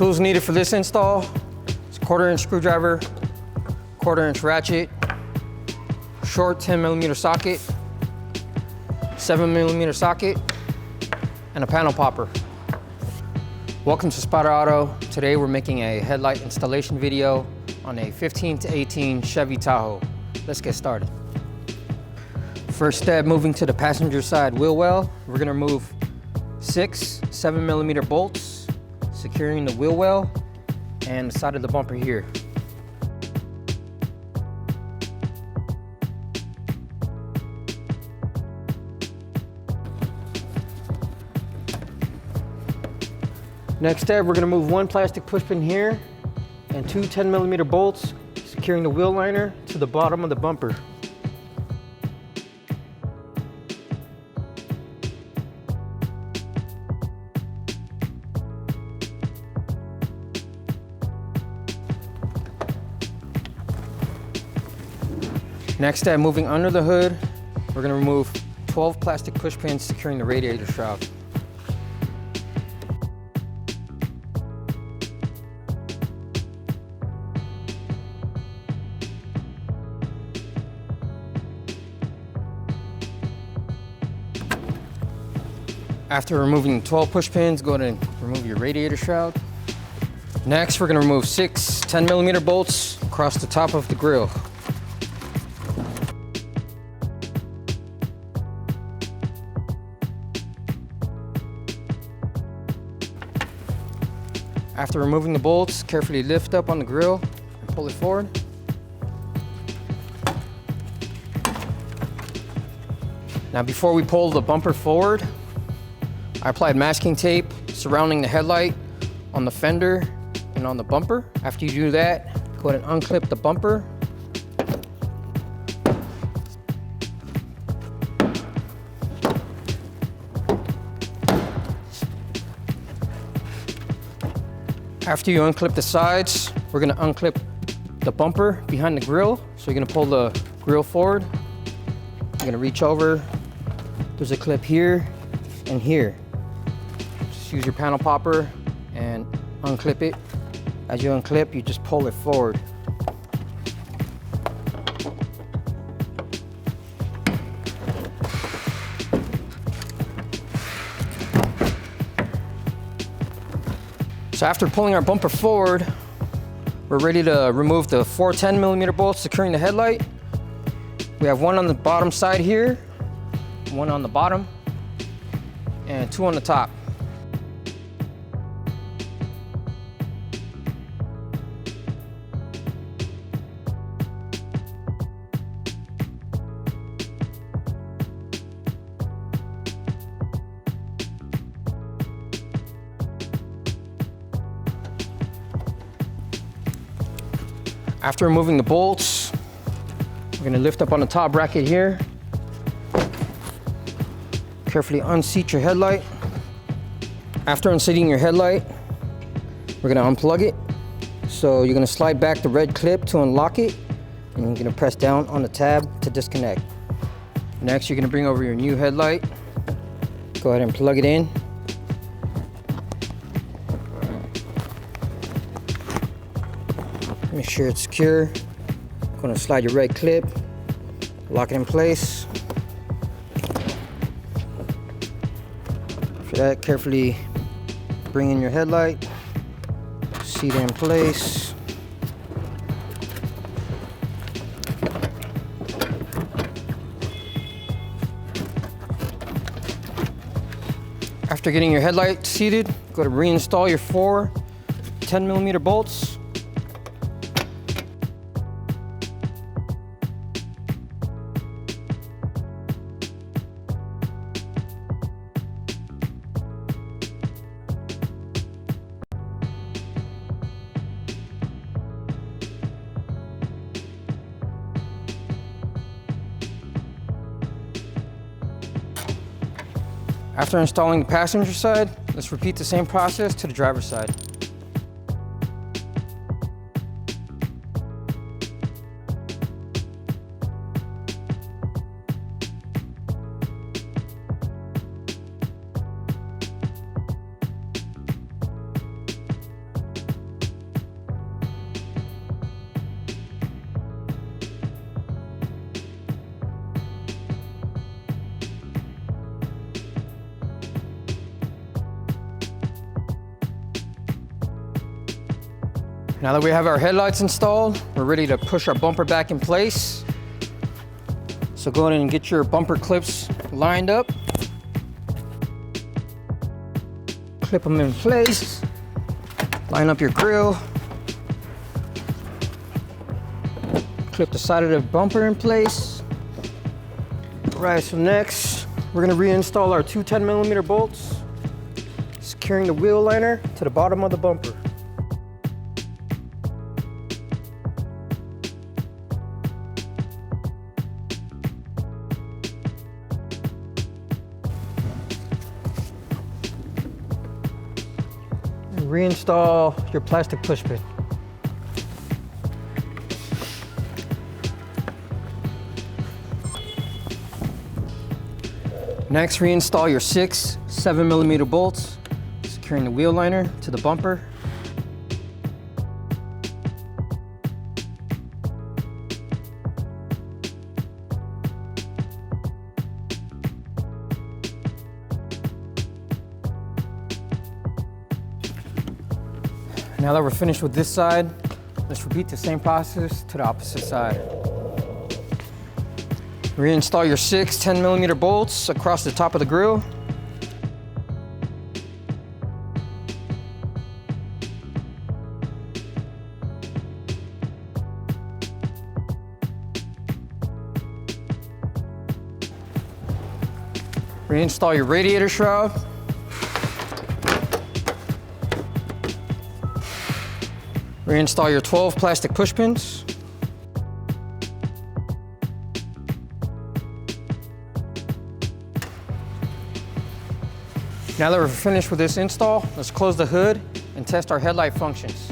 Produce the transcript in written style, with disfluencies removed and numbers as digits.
Tools needed for this install: it's a 1/4-inch screwdriver, 1/4-inch ratchet, short 10mm socket, 7mm socket, and a panel popper. Welcome to Spyder Auto. Today we're making a headlight installation video on a 15 to 18 Chevy Tahoe. Let's get started. First step, moving to the passenger side wheel well. We're gonna remove 6 7mm bolts, securing the wheel well and the side of the bumper here. Next step, we're gonna move 1 plastic pushpin here and 2 10mm bolts, securing the wheel liner to the bottom of the bumper. Next step, moving under the hood, we're gonna remove 12 plastic pushpins securing the radiator shroud. After removing 12 push pins, go ahead and remove your radiator shroud. Next, we're gonna remove 6 10mm bolts across the top of the grille. After removing the bolts, carefully lift up on the grille and pull it forward. Now, before we pull the bumper forward, I applied masking tape surrounding the headlight on the fender and on the bumper. After you do that, go ahead and unclip the bumper. After you unclip the sides, we're gonna unclip the bumper behind the grille. So you're gonna pull the grille forward. You're gonna reach over. There's a clip here and here. Use your panel popper and unclip it. As you unclip, you just pull it forward. So after pulling our bumper forward, we're ready to remove the 4 10mm bolts securing the headlight. We have 1 on the bottom side here, 1 on the bottom, and 2 on the top. After removing the bolts, we're gonna lift up on the top bracket here. Carefully unseat your headlight. After unseating your headlight, we're gonna unplug it. So you're gonna slide back the red clip to unlock it, and you're gonna press down on the tab to disconnect. Next, you're gonna bring over your new headlight. Go ahead and plug it in. Make sure it's secure. Gonna slide your red clip, lock it in place. For that, carefully bring in your headlight, seat it in place. After getting your headlight seated, go to reinstall your 4 10mm bolts. After installing the passenger side, let's repeat the same process to the driver's side. Now that we have our headlights installed, we're ready to push our bumper back in place. So go ahead and get your bumper clips lined up. Clip them in place. Line up your grill. Clip the side of the bumper in place. All right, so next, we're gonna reinstall our two 10mm bolts, securing the wheel liner to the bottom of the bumper. And reinstall your plastic push pin. Next, reinstall your 6 7mm bolts, securing the wheel liner to the bumper. Now that we're finished with this side, let's repeat the same process to the opposite side. Reinstall your 6 10mm bolts across the top of the grill. Reinstall your radiator shroud. Reinstall your 12 plastic push pins. Now that we're finished with this install, let's close the hood and test our headlight functions.